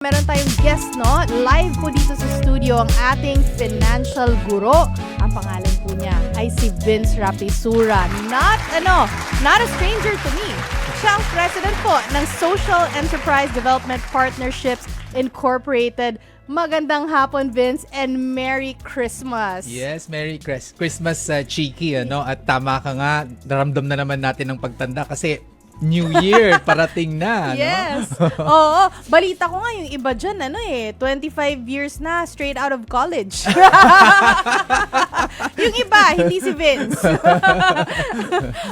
Meron tayong guest, no? Live po dito sa studio ang ating financial guro. Ang pangalan po niya ay si Vince Rapisura. Not a stranger to me. Siya ang president po ng Social Enterprise Development Partnerships Incorporated. Magandang hapon, Vince, and Merry Christmas. Yes, Merry Christmas, Cheeky, ano? At tama ka nga, naramdam na naman natin ng pagtanda kasi New Year parating na, Yes. no? Oo. Balita ko nga yung iba dyan, 25 years na straight out of college. Yung iba, hindi si Vince.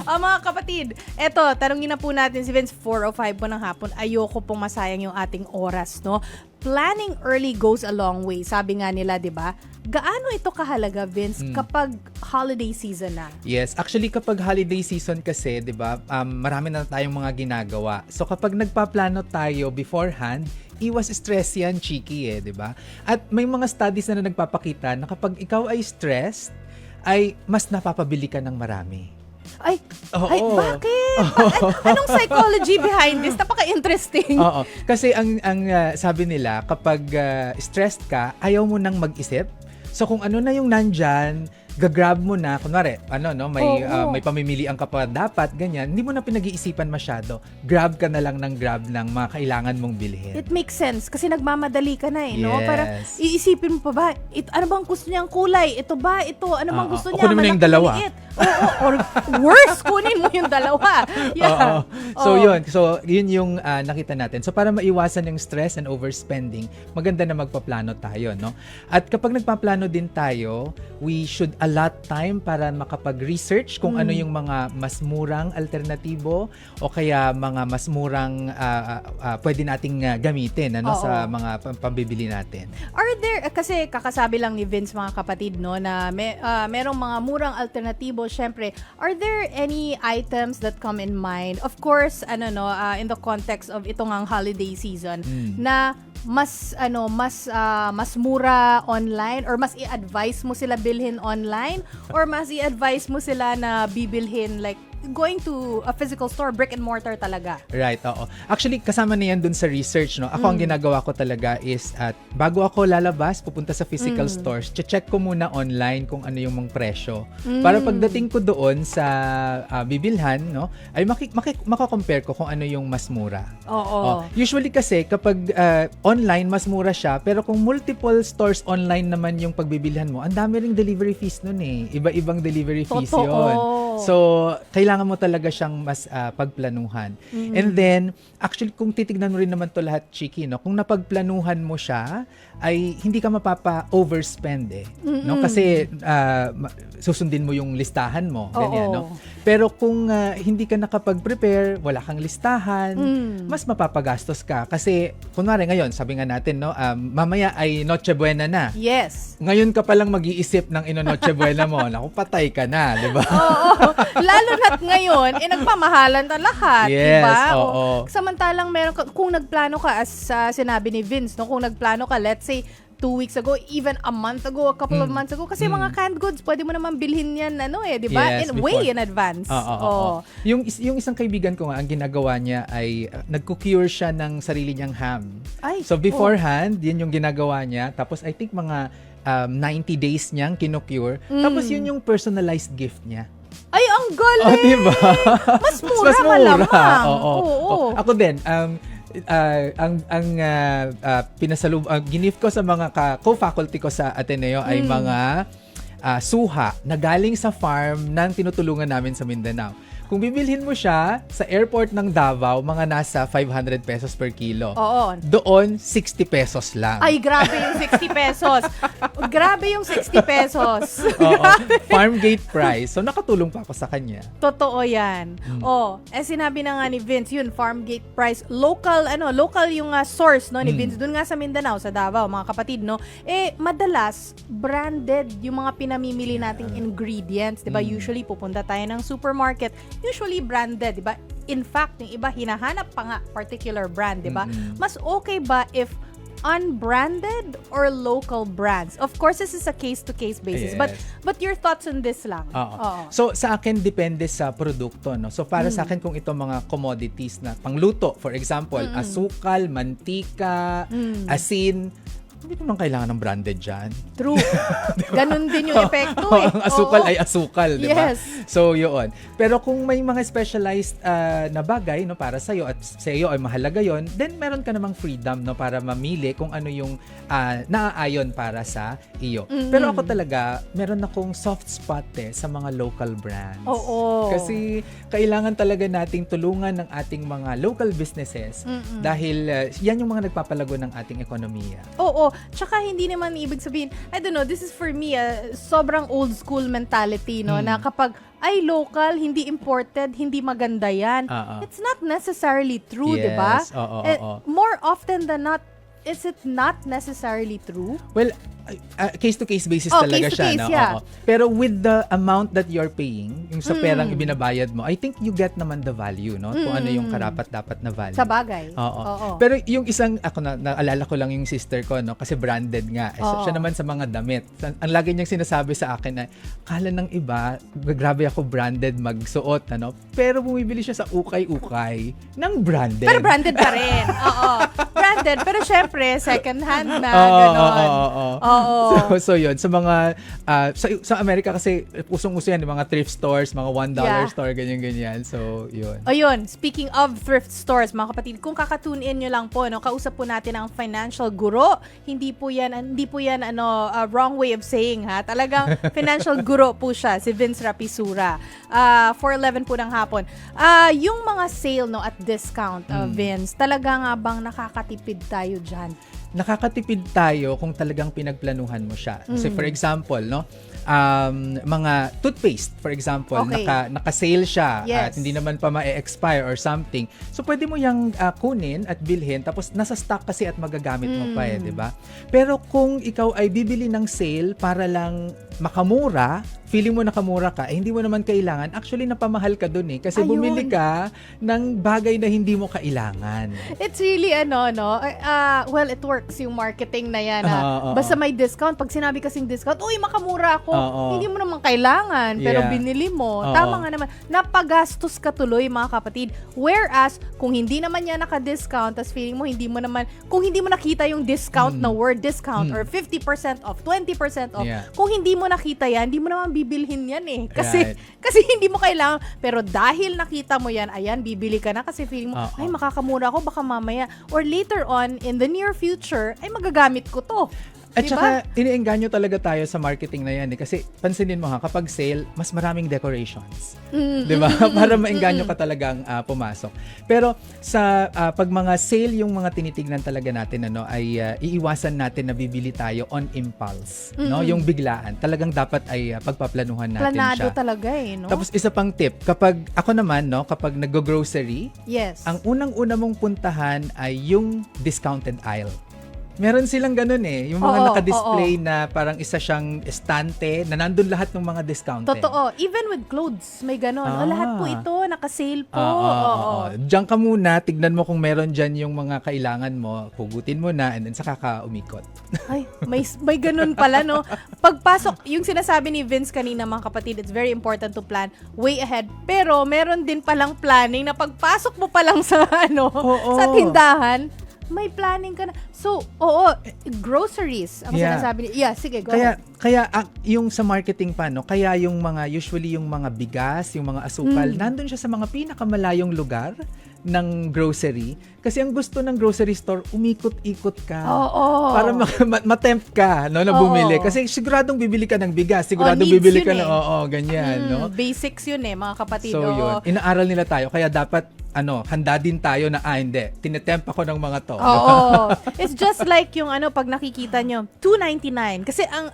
Mga kapatid, eto, tanungin na po natin si Vince, 4:05 po ng hapon. Ayoko pong masayang yung ating oras, no? Planning early goes a long way. Sabi nga nila, di ba? Gaano ito kahalaga, Vince, kapag holiday season na? Yes, actually kapag holiday season kasi, 'di ba, marami na tayong mga ginagawa. So kapag nagpaplano tayo beforehand, iwas stress 'yan, Cheeky, 'di ba? At may mga studies na nagpapakita na kapag ikaw ay stressed, ay mas napapabili ka ng marami. Ay, Oo. bakit? Anong psychology behind this? Napaka-interesting. Oo. Kasi ang sabi nila, kapag stressed ka, ayaw mo nang mag-isip. So kung ano na yung nandyan, gagrab mo na, kunwari, may pamimilian ka pa dapat, ganyan, hindi mo na pinag-iisipan masyado. Grab ka na lang ng grab ng mga kailangan mong bilhin. It makes sense kasi nagmamadali ka na no? Yes. Para iisipin mo pa ba, ano bang gusto niyang kulay? Ito ba? Ito? Ano bang gusto niya? Kunin mo na yung dalawa. Oo, or worse, kunin mo yung dalawa. Yeah. So yun yung nakita natin. So para maiwasan yung stress and overspending, maganda na magpaplano tayo, no? At kapag nagpaplano din tayo, we should allot time para makapag-research kung ano yung mga mas murang alternatibo o kaya mga mas murang pwede nating gamitin sa mga pambibili natin. Are there, kasi kakasabi lang ni Vince, mga kapatid, no, na merong mga murang alternatibo, syempre, are there any items that come in mind? Of course, in the context of itong ang holiday season, na mas mura online, or mas i-advise mo sila bilhin online, or mas i-advise mo sila na bibilhin like going to a physical store, brick and mortar talaga. Right, oo. Actually, kasama na yan dun sa research, no? Ako, ang ginagawa ko talaga is, bago ako lalabas, pupunta sa physical stores, check ko muna online kung ano yung mga presyo. Para pagdating ko doon sa bibilhan, no, ay makakompare ko kung ano yung mas mura. Oo. Usually kasi, kapag online, mas mura siya, pero kung multiple stores online naman yung pagbibilhan mo, ang dami ring delivery fees nun eh. Iba-ibang delivery fees yun. So, kailangan mo talaga siyang mas pagplanuhan. And then, actually, kung titignan mo rin naman to lahat, Cheeky, no? Kung napagplanuhan mo siya, ay hindi ka mapapa-overspend eh. No? Kasi susundin mo yung listahan mo. Ganyan, no? Pero kung hindi ka nakapag-prepare, wala kang listahan, mas mapapagastos ka. Kasi, kunwari ngayon, sabi nga natin, no, mamaya ay Noche Buena na. Yes. Ngayon ka palang mag-iisip ng Noche Buena mo. Naku, patay ka na, di ba? Oo. Lalo na't ngayon, nagpamahalan na lahat, Yes, diba? oo. Samantalang kung nagplano ka, as sinabi ni Vince, no, kung nagplano ka, let's say, 2 weeks ago, even a month ago, a couple of months ago, kasi mga canned goods, pwede mo naman bilhin yan, di ba? Yes, Way in advance. Oo. Yung isang kaibigan ko nga, ang ginagawa niya ay nagko-cure siya ng sarili niyang ham. So beforehand, yun yung ginagawa niya. Tapos I think mga 90 days niyang kinocure. Tapos yun yung personalized gift niya. Ay, ang galing! Diba? Mas mura, malamang. Oo. Ako din, gift ko sa mga co-faculty ko sa Ateneo ay mga suha na galing sa farm ng tinutulungan namin sa Mindanao. Kung bibilhin mo siya sa airport ng Davao, mga nasa 500 pesos per kilo. Oo. Doon, 60 pesos lang. Ay, grabe yung 60 pesos. Grabe yung 60 pesos. Farm gate price. So, nakatulong pa ako sa kanya. Totoo yan. Sinabi na nga ni Vince, yun, farm gate price. Local yung source, no, ni Vince. Doon nga sa Mindanao, sa Davao, mga kapatid, no. Madalas, branded yung mga pinamimili nating ingredients. Diba? Usually, pupunta tayo ng supermarket. Usually branded, di ba? In fact, yung iba hinahanap pa nga particular brand, di ba? Mas okay ba if unbranded or local brands? Of course, this is a case-to-case basis. Yes. But your thoughts on this lang. Oo. So sa akin depende sa produkto, no. So para sa akin kung ito mga commodities na pangluto, for example, asukal, mantika, asin, hindi ko naman kailangan ng branded dyan. True. Ganun din yung epekto eh. Ang asukal Oo. ay asukal, di ba? Yes. So, yun. Pero kung may mga specialized na bagay, no, para sa'yo at sa iyo ay mahalaga yon, then meron ka namang freedom, no, para mamili kung ano yung naaayon para sa iyo. Pero ako talaga, meron akong soft spot sa mga local brands. Oo. Kasi kailangan talaga nating tulungan ng ating mga local businesses dahil yan yung mga nagpapalago ng ating ekonomiya. Oo. Tsaka hindi naman ibig sabihin, I don't know, this is for me, sobrang old school mentality, no? Na kapag, ay, local, hindi imported, hindi maganda yan. It's not necessarily true, Yes. di ba? Oo. More often than not, is it not necessarily true? Well, case-to-case basis Oh, talaga siya. case-to-case, No? yeah. Oo. Pero with the amount that you're paying, yung sa perang ibinabayad mo, I think you get naman the value, no? Kung ano yung karapat-dapat na value. Sa bagay. Oo. Pero yung isang, ako naalala ko lang yung sister ko, no? Kasi branded nga. Siya naman sa mga damit. Ang lagi niyang sinasabi sa akin na, kala ng iba, grabe ako branded magsuot, ano? Pero bumibili siya sa ukay-ukay ng branded. Pero branded pa rin. Oo. Branded. Pero syempre, second hand na. Oo, Ganon. oo. So yun, sa mga sa Amerika kasi usong-uso yan, yung mga thrift stores, mga $1 store, ganyan-ganyan. So, yun. O yun, speaking of thrift stores, mga kapatid, kung kakatune in nyo lang po, no, kausap po natin ang financial guro. Hindi po yan wrong way of saying, ha. Talagang financial guro po siya, si Vince Rapisura. 4:11 po ng hapon. Yung mga sale, no, at discount, Vince, talaga nga bang nakakatipid tayo dyan? Nakakatipid tayo kung talagang pinagplanuhan mo siya. Kasi for example, no, mga toothpaste, for example, Okay. naka-sale siya Yes. at hindi naman pa ma-expire or something. So pwede mo yang kunin at bilhin tapos nasa stock kasi at magagamit mo pa 'di ba? Pero kung ikaw ay bibili ng sale para lang makamura, feeling mo nakamura ka, hindi mo naman kailangan. Actually, napamahal ka dun kasi Ayun. bumili ka ng bagay na hindi mo kailangan. It's really well, it works yung marketing na yan. Oo. Basta may discount. Pag sinabi kasing discount, uy, makamura ako. Oo. Hindi mo naman kailangan, pero Yeah. binili mo. Oo. Tama nga naman. Napagastos ka tuloy, mga kapatid. Whereas, kung hindi naman yan naka-discount, tas feeling mo, kung hindi mo nakita yung discount na word discount or 50% off, 20% off, Yeah. kung hindi mo nakita yan, hindi mo naman bibilhin yan eh. Kasi, Right. kasi hindi mo kailangan. Pero dahil nakita mo yan, ayan, bibili ka na kasi feeling mo, Oo. ay, makakamura ako, baka mamaya. Or later on, in the near future, ay, magagamit ko to. At Diba? saka, iniengganyo talaga tayo sa marketing na yan. Kasi, pansinin mo kapag sale, mas maraming decorations. Di ba? Para maengganyo ka talagang pumasok. Pero, pag mga sale yung mga tinitignan talaga natin, ay iiwasan natin na bibili tayo on impulse. No? Yung biglaan. Talagang dapat ay pagpaplanuhan natin Planado siya. talaga no? Tapos, isa pang tip. Kapag, ako naman, kapag nag-grocery, yes. ang unang-una mong puntahan ay yung discounted aisle. Meron silang ganun yung mga Oo, naka-display na parang isa siyang estante na nandun lahat ng mga discounted. Totoo. Even with clothes, may ganon. O, lahat po ito, naka-sale po. Oo. Diyan ka muna, tignan mo kung meron dyan yung mga kailangan mo, hugutin mo na, and then saka ka umikot. Ay, may ganun pala, no? Pagpasok, yung sinasabi ni Vince kanina, mga kapatid, it's very important to plan way ahead. Pero, meron din palang planning na pagpasok mo pa lang sa, sa tindahan, may planning ka na. So, groceries, ang sinasabi ni, sige, go ahead. Kaya yung sa marketing pa, kaya yung usually yung mga bigas, yung mga asukal, nandun siya sa mga pinakamalayong lugar ng grocery. Kasi ang gusto ng grocery store, umikot-ikot ka. Oo. Para matempt ka, na bumili. Kasi siguradong bibili ka ng bigas, siguradong bibili ka ng, ganyan, no? Basics yun mga kapatid. So yun, inaaral nila tayo, kaya dapat, handa din tayo na, hindi, tinetempt ako ng mga to. Oo. It's just like yung pag nakikita nyo, $2.99. Kasi ang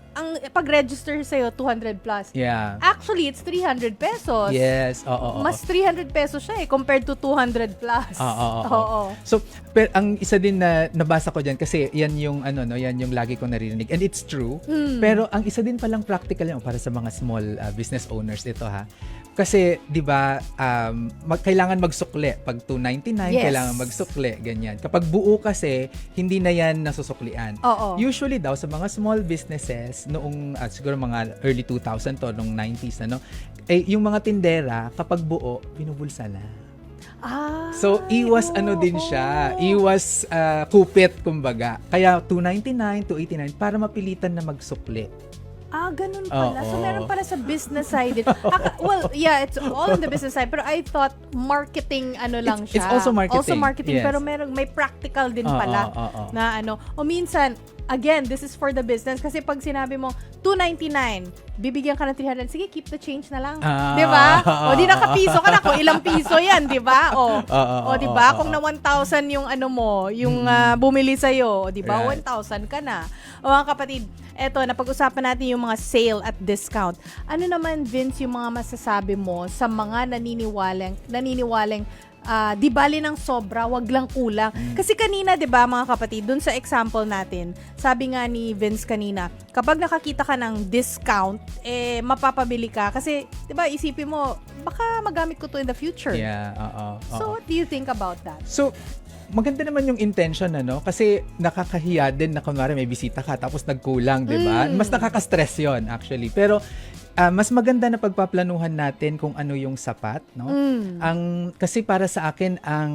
pag-register sa'yo, 200 plus. Yeah. Actually, it's 300 pesos. Yes, oo. Mas 300 pesos siya compared to 200 plus. Oo. So, pero ang isa din na nabasa ko diyan kasi yan yung yan yung lagi kong naririnig and it's true. Pero ang isa din palang practical yan para sa mga small business owners ito Kasi, di ba, kailangan magsukli. Pag 299, Yes. kailangan magsukli. Ganyan. Kapag buo kasi, hindi na yan nasusuklian. Oo. Usually daw, sa mga small businesses, noong, siguro mga early 2000 to, noong 90s, yung mga tindera, kapag buo, binubulsa na. So, iwas din siya. Iwas kupit, kumbaga. Kaya 299, 289, para mapilitan na magsukli. Ganun pala. So, Oo. meron pala sa business side. Well, yeah, it's all in the business side. Pero I thought marketing lang It's siya. also marketing. Also marketing. Yes. Pero may practical din pala. Oo. Na o minsan, again, this is for the business. Kasi pag sinabi mo, 299, bibigyan ka ng 300. Sige, keep the change na lang. Di ba? O di nakapiso ka na. Kung ilang piso yan, di ba? O di ba? Kung na 1,000 yung yung bumili sa'yo, o di ba? Right. 1,000 ka na. O mga kapatid, eto, napag-usapan natin yung mga sale at discount. Ano naman, Vince, yung mga masasabi mo sa mga naniniwalang di bali ng sobra, wag lang kulang. Kasi kanina, di ba, mga kapatid, dun sa example natin, sabi nga ni Vince kanina, kapag nakakita ka ng discount, mapapabili ka. Kasi, di ba, isipin mo, baka magamit ko to in the future. Yeah, oo. So, what do you think about that? So, maganda naman yung intention, kasi nakakahiya din na kunwari may bisita ka tapos nagkulang, di ba? Mas nakaka-stress yon actually. Pero mas maganda na pagpaplanuhan natin kung ano yung sapat, no? Kasi para sa akin ang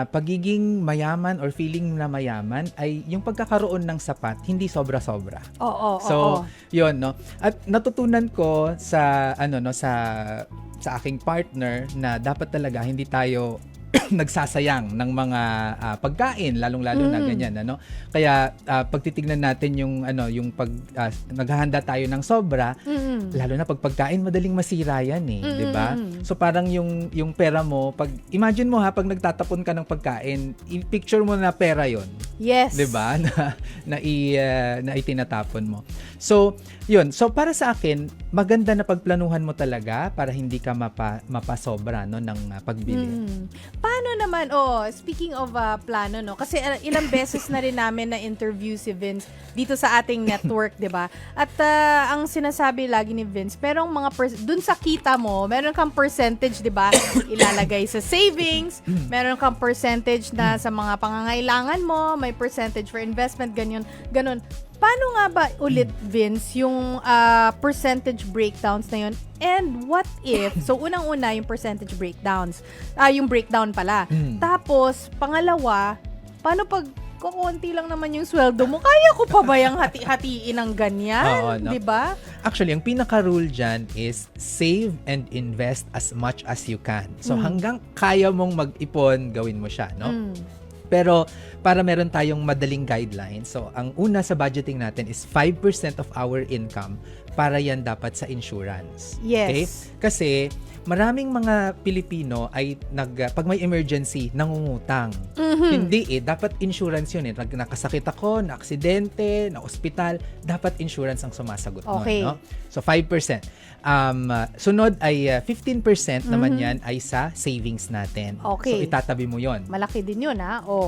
pagiging mayaman or feeling na mayaman ay yung pagkakaroon ng sapat, hindi sobra-sobra. Oo. So, yun, no? At natutunan ko sa sa aking partner na dapat talaga hindi tayo nagsasayang ng mga pagkain, lalong-lalo na ganyan, Kaya pag titignan natin yung naghahanda tayo ng sobra, lalo na pag pagkain madaling masira yan, 'di ba? So parang yung pera mo, imagine mo pag nagtatapon ka ng pagkain, i-picture mo na pera 'yon. Yes. 'Di ba? na itinatapon mo. So, 'yun. So para sa akin, maganda na pagplanuhan mo talaga para hindi ka mapasobra ng pagbili. Paano naman, speaking of plano, kasi ilang beses na rin namin na interview si Vince dito sa ating network, di ba? At ang sinasabi lagi ni Vince, merong mga, dun sa kita mo, meron kang percentage, di ba? Ilalagay sa savings, meron kang percentage na sa mga pangangailangan mo, may percentage for investment, ganyan. Paano nga ba ulit, Vince, yung percentage breakdowns na yun? And what if, so unang-una yung percentage breakdowns, yung breakdown pala. Tapos, pangalawa, paano pag kukunti lang naman yung sweldo mo, kaya ko pa ba yung hati-hatiin ng ganyan? Oo, no? Di ba? Actually, ang pinaka-rule dyan is save and invest as much as you can. So, hanggang kaya mong mag-ipon, gawin mo siya, no? Pero para meron tayong madaling guidelines, so ang una sa budgeting natin is 5% of our income para yan dapat sa insurance. Yes. Okay? Kasi maraming mga Pilipino ay pag may emergency, nangungutang. Hindi dapat insurance yun . Nakasakit ako, na-aksidente, na-ospital, dapat insurance ang sumasagot Okay. nun. No? So 5%. Sunod ay 15% naman yan ay sa savings natin. Okay. So itatabi mo yon. Malaki din yun,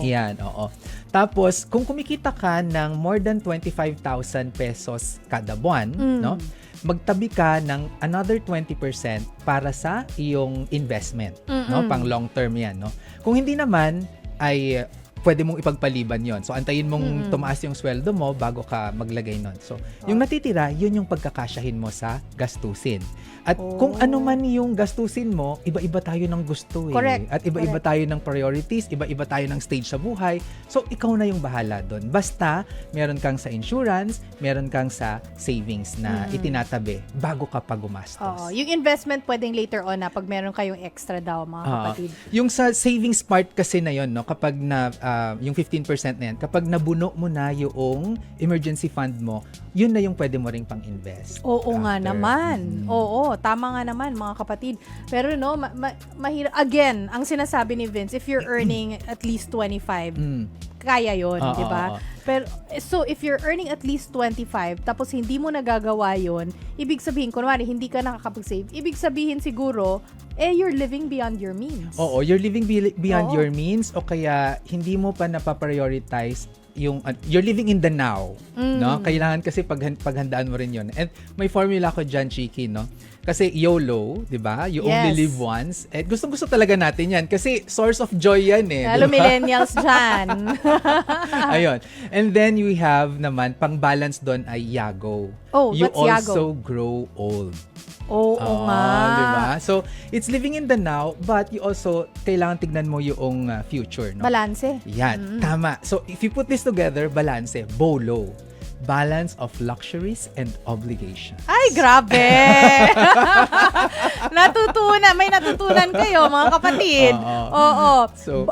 Yan, oo. Tapos, kung kumikita ka ng more than 25,000 pesos kada buwan, no? Magtabi ka ng another 20% para sa iyong investment, no? Pang long term yan, no? Kung hindi naman ay pwede mong ipagpaliban yon. So, antayin mong tumaas yung sweldo mo bago ka maglagay nun. So, yung natitira, yun yung pagkakasyahin mo sa gastusin. At kung ano man yung gastusin mo, iba-iba tayo ng gusto . Correct. At iba-iba tayo ng priorities, iba-iba tayo ng stage sa buhay. So, ikaw na yung bahala doon. Basta, meron kang sa insurance, meron kang sa savings na itinatabi bago ka pa gumastos. Yung investment pwedeng later on pag meron kayong extra daw, mga kapatid. Yung sa savings part kasi na yun, no, kapag yung 15% na yan, kapag nabuno mo na yung emergency fund mo, yun na yung pwede mo ring pang-invest. Oo nga naman. Oo, tama nga naman, mga kapatid. Pero mahirap. Again, ang sinasabi ni Vince, if you're earning at least 25, kaya yun, di ba? Pero, so, if you're earning at least 25, tapos hindi mo nagagawa yun, ibig sabihin, kunwari, hindi ka nakakapag-save, ibig sabihin siguro, you're living beyond your means. Oo, you're living beyond your means o kaya hindi mo pa napaprioritize yung you're living in the now, no? Kailangan kasi paghandaan mo rin 'yon. And may formula ko diyan, Chiki, no, Kasi YOLO, di ba? You only Yes. live once. Eh, gustong-gusto talaga natin yan kasi source of joy yan eh. Lalo di ba? millennials dyan. Ayun. And then we have naman, pang-balance doon ay YAGO. Oh, You what's also YAGO? grow old. Oo nga. Diba? So, it's living in the now, but you also, kailangan tignan mo yung future. No? Balanse. Yan, tama. So, if you put this together, balance, BOLO. Balance of luxuries and obligations. Ay, grabe! May natutunan kayo, mga kapatid. Oo. So,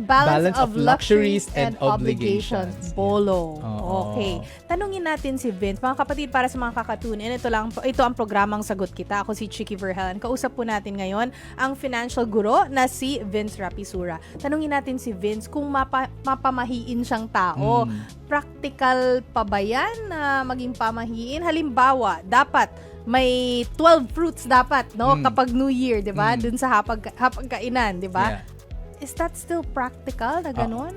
Balance of luxuries and obligations. BOLO. Oo. Okay. Tanungin natin si Vince. Mga kapatid, para sa mga kakatunin, ito ang programang Sagot Kita. Ako si Chicky Verhelen. Kausap po natin ngayon ang financial guro na si Vince Rapisura. Tanungin natin si Vince kung mapamahiin siyang tao. Practical pa ba yan na maging pamahiin? Halimbawa, dapat may 12 fruits dapat, no? Kapag New Year, di ba? Dun sa hapagkainan, di ba? Yeah. Is that still practical na ganun?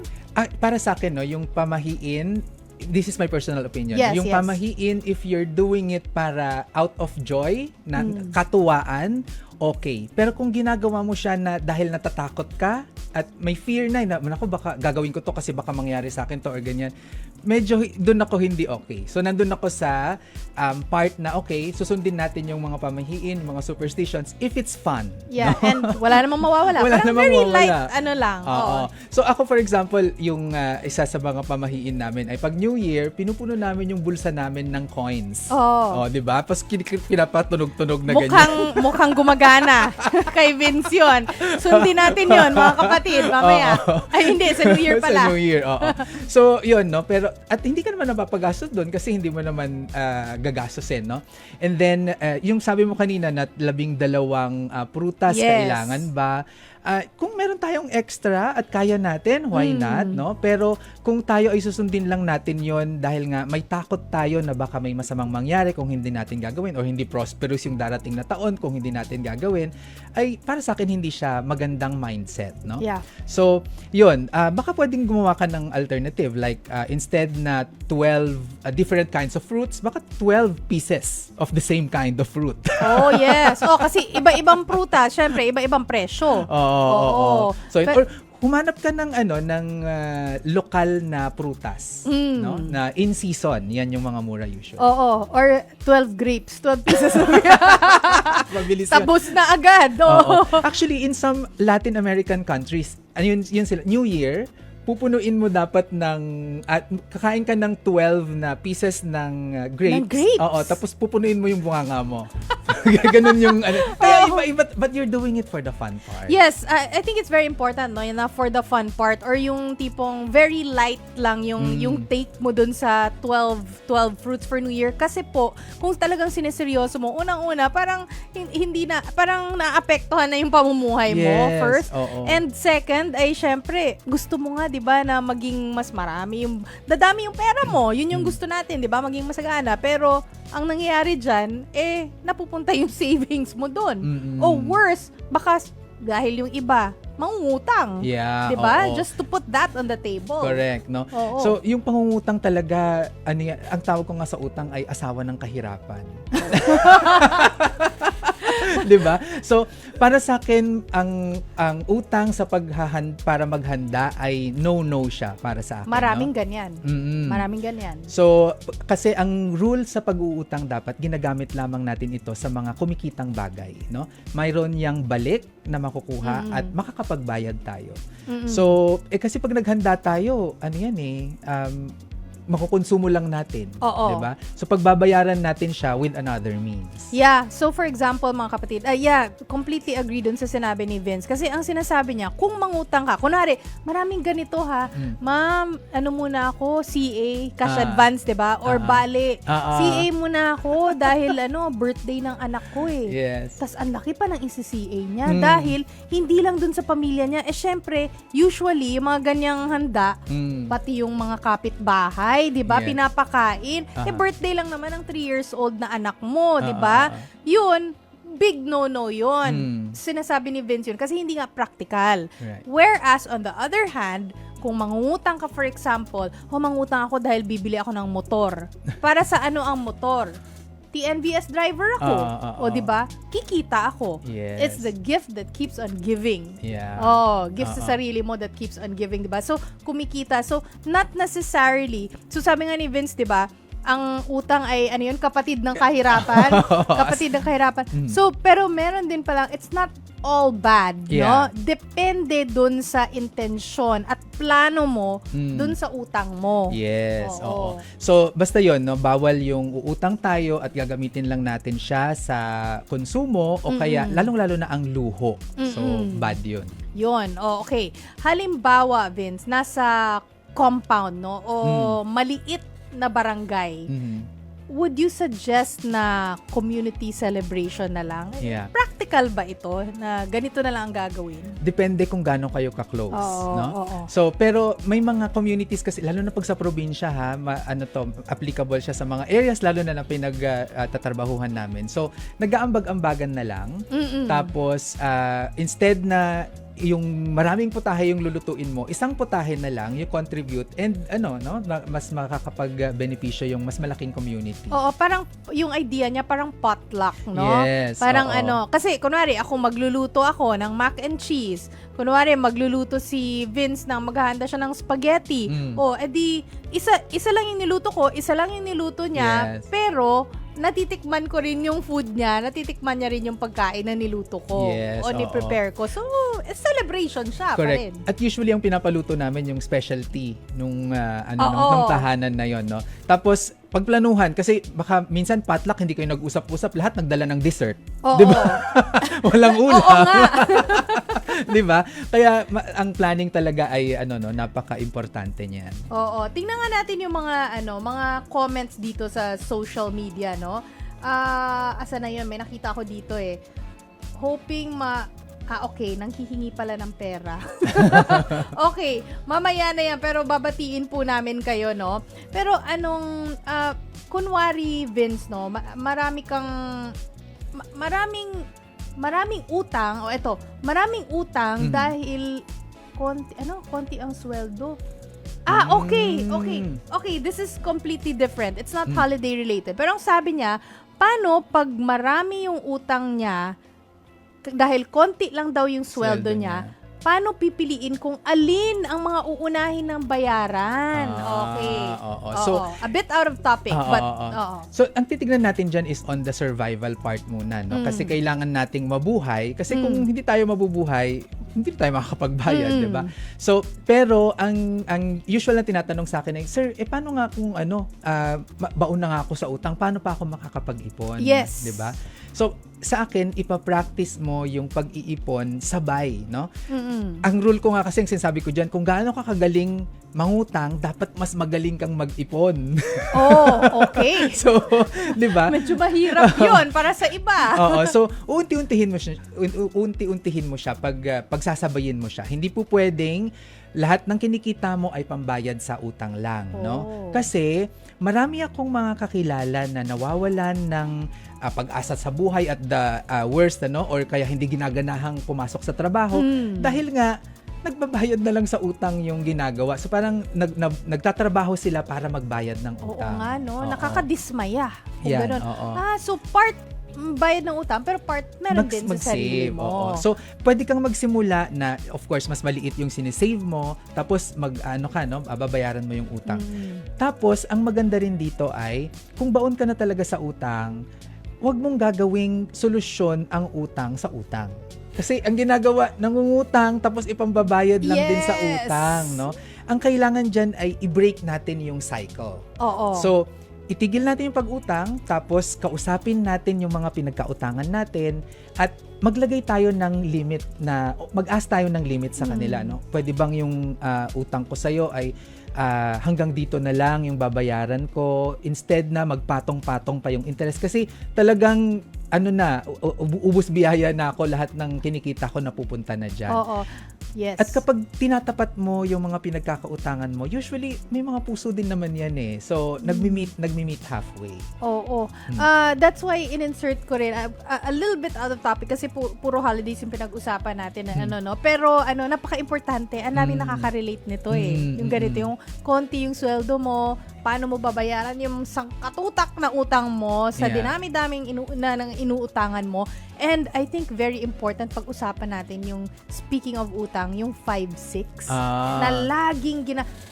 Para sa akin, no, yung pamahiin, this is my personal opinion. Yes, yung yes. pamahiin, if you're doing it para out of joy, na katuwaan, okay. Pero kung ginagawa mo siya na dahil natatakot ka at may fear na ako baka gagawin ko to kasi baka mangyari sa akin to or ganyan, medyo doon ako hindi okay. So nandun ako sa part na okay, susundin natin yung mga pamahiin, mga superstitions if it's fun. Yeah, and wala namang mawawala. Wala Parang namang very mawawala. light, ano lang. Oo. So ako for example, yung isa sa mga pamahiin namin ay pag New Year, pinupuno namin yung bulsa namin ng coins. Oh. 'Di ba? Tapos pinapatunog-tunog na ganyan. Mukhang gumagana kay Vince yun. Sundin natin yun, mga kapatid, mamaya. Ay, hindi, sa New Year pala. Sa New Year, oo. So, yun, no? Pero, at hindi ka naman napapagastos doon kasi hindi mo naman gagastosin, no? And then, yung sabi mo kanina na 12 prutas, Yes. kailangan ba? Kung meron tayong extra at kaya natin, why not, no? Pero, kung tayo ay susundin lang natin yon dahil nga may takot tayo na baka may masamang mangyari kung hindi natin gagawin o hindi prosperous yung darating na taon kung hindi natin gagawin, ay para sa akin hindi siya magandang mindset, no? Yeah. So, yun, baka pwedeng gumawa ka ng alternative like instead na 12 different kinds of fruits, baka 12 pieces of the same kind of fruit. Oh, yes. Oh, kasi iba-ibang prutas, syempre, iba-ibang presyo. Oo. So, But- or humanap ka ng lokal na prutas, no? Na in season, 'yan yung mga mura usually. Oo. Or 12 grapes, 12 pieces of Mabilis yun. Tabos na agad. Oo. Oo. Actually, in some Latin American countries, yun sila, New Year, pupunuin mo dapat kakain ka ng 12 na pieces ng grapes. Ng grapes? Oo, tapos pupunuin mo yung bunganga mo. Ganun yung kaya iba, but you're doing it for the fun part. Yes, I think it's very important, no, yun na for the fun part or yung tipong very light lang yung take mo dun sa 12 fruits for New Year kasi po kung talagang sineseryoso mo, unang-una parang hindi na parang naapektuhan na yung pamumuhay mo Yes, first. oo. And second ay syempre, gusto mo nga 'di ba na maging mas marami yung dadami yung pera mo. Yun yung gusto natin, 'di ba? Maging masagana. Pero ang nangyayari diyan napupunta yung savings mo doon. O worse, baka dahil yung iba mangungutang. Yeah, 'Di ba? oo. Just to put that on the table. Correct, no? Oo. So, yung pangungutang talaga, ang tawag ko nga sa utang ay asawa ng kahirapan. 'Di ba? So, para sa akin ang utang sa para maghanda ay no siya para sa akin. Maraming no? ganyan. Maraming ganyan. So, kasi ang rule sa pag-uutang dapat ginagamit lamang natin ito sa mga kumikitang bagay, no? Mayroon yang balik na makukuha at makakapagbayad tayo. So, kasi pag naghanda tayo, makukonsumo lang natin. Oo. Diba? So, pagbabayaran natin siya with another means. Yeah. So, for example, mga kapatid, completely agree dun sa sinabi ni Vince. Kasi ang sinasabi niya, kung mangutang ka, kunwari, maraming ganito ha, ma'am, muna ako, CA, cash advance, diba? Or bale, CA muna ako dahil birthday ng anak ko eh. Yes. Tas ang laki pa ng isi-CA niya dahil hindi lang dun sa pamilya niya. Syempre, usually, yung mga ganyang handa, pati yung mga kapitbahay, 'di ba? Yeah. Pinapakain. Birthday lang naman ng 3 years old na anak mo, 'di ba? Yun, big no-no 'yun. Sinasabi ni Vince yun kasi hindi nga practical. Right. Whereas on the other hand, kung mangungutang ka for example, mangutang ako dahil bibili ako ng motor. Para sa ano ang motor? TNVS driver ako. O, di ba? Kikita ako. Yes. It's the gift that keeps on giving. Yeah. Gift sa sarili mo that keeps on giving, di ba? So, kumikita. So, not necessarily. So, sabi nga ni Vince, di ba, ang utang ay, ano yun, kapatid ng kahirapan. Kapatid ng kahirapan. So, pero meron din palang, it's not all bad, no? Depende dun sa intensyon at plano mo dun sa utang mo. Yes, oo. So, basta yon, no? Bawal yung uutang tayo at gagamitin lang natin siya sa konsumo o kaya lalong-lalo na ang luho. So, bad yun. Yun, okay. Halimbawa, Vince, nasa compound, no? O maliit na barangay. Would you suggest na community celebration na lang? Yeah. Practical ba ito na ganito na lang ang gagawin? Depende kung gaano kayo ka-close, no? Oo. So, pero may mga communities kasi, lalo na pag sa probinsya applicable siya sa mga areas, lalo na tatrabahuhan namin. So, nag-aambag-ambagan na lang. Tapos, instead na yung maraming putahe yung lulutuin mo, isang putahe na lang you contribute and mas makakapag-benepisyo yung mas malaking community. Oo, parang yung idea niya parang potluck, no? Yes. Parang kasi kunwari magluluto ako ng mac and cheese. Kunwari magluluto si Vince ng maghahanda siya ng spaghetti. Edi isa lang yung niluto ko, isa lang yung niluto niya, pero natitikman ko rin yung food niya, natitikman niya rin yung pagkain na niluto ko o ni-prepare ko. So, celebration siya pa rin. At usually, ang pinapaluto namin yung specialty nung tahanan na yon, no? Tapos, pagplanuhan, kasi baka minsan potluck, hindi kayo nag-usap-usap, lahat nagdala ng dessert. Di ba? Walang ulam. Oo nga. Di ba? Kaya ang planning talaga ay napaka-importante niyan. Oo, tingnan nga natin yung mga comments dito sa social media, no? Asa na yun? May nakita ko dito hoping okay, nanghihingi pala ng pera. Okay, mamaya na yan, pero babatiin po namin kayo, no? Pero kunwari, Vince, no? Maraming utang, maraming utang dahil konti ang sweldo. Okay, this is completely different. It's not holiday related. Pero ang sabi niya, paano pag marami yung utang niya, dahil konti lang daw yung sweldo niya, paano pipiliin kung alin ang mga uunahin ng bayaran? Okay. So, a bit out of topic, but So, ang titignan natin dyan is on the survival part muna, no? Kasi kailangan nating mabuhay. Kasi kung hindi tayo mabubuhay, hindi tayo makakapagbayad, di ba? So, pero ang usual na tinatanong sa akin ay, sir, paano nga kung baon na nga ako sa utang, paano pa ako makakapag-ipon? Yes. Di ba? So, sa akin, ipapractice mo yung pag-iipon sabay, no? Ang rule ko nga kasi, ang sinasabi ko dyan, kung gaano ka kagaling mangutang, dapat mas magaling kang mag-ipon. Okay. So, di ba? Medyo mahirap yun para sa iba. So, unti-untihin mo siya pagsasabayin mo siya. Hindi po pwedeng lahat ng kinikita mo ay pambayad sa utang lang, no? Kasi marami akong mga kakilala na nawawalan ng pag-asa sa buhay at the worst, or kaya hindi ginaganahang pumasok sa trabaho dahil nga nagbabayad na lang sa utang yung ginagawa. So parang nagtatrabaho sila para magbayad ng utang. Oo nga, no? Nakakadismaya. Yan, so part bayad ng utang, pero part meron din sa sarili mo. So, pwede kang magsimula na, of course, mas maliit yung sinisave mo, tapos babayaran mo yung utang. Tapos, ang maganda rin dito ay, kung baon ka na talaga sa utang, huwag mong gagawing solusyon ang utang sa utang. Kasi ang ginagawa, nangungutang, tapos ipambabayad lang din sa utang, no? Ang kailangan dyan ay i-break natin yung cycle. So, itigil natin yung pag-utang, tapos kausapin natin yung mga pinagkautangan natin, at maglagay tayo ng limit mag-ask tayo ng limit sa kanila, no? Pwede bang yung utang ko sa'yo ay hanggang dito na lang yung babayaran ko, instead na magpatong-patong pa yung interest, kasi talagang ubus biyaya na ako, lahat ng kinikita ko napupunta na dyan. Yes. At kapag tinatapat mo yung mga pinagkakautangan mo, usually may mga puso din naman yan eh. So, nagmi-meet halfway. That's why in-insert ko rin a little bit out of topic kasi puro holidays yung pinag-usapan natin na pero napaka-importante, ang daming nakaka-relate nito yung ganito, yung konti yung sweldo mo, paano mo babayaran yung sangkatutak na utang mo sa Yeah. dinami-daming inuutangan mo. And I think very important pag-usapan natin yung speaking of utang, yung 5-6 na laging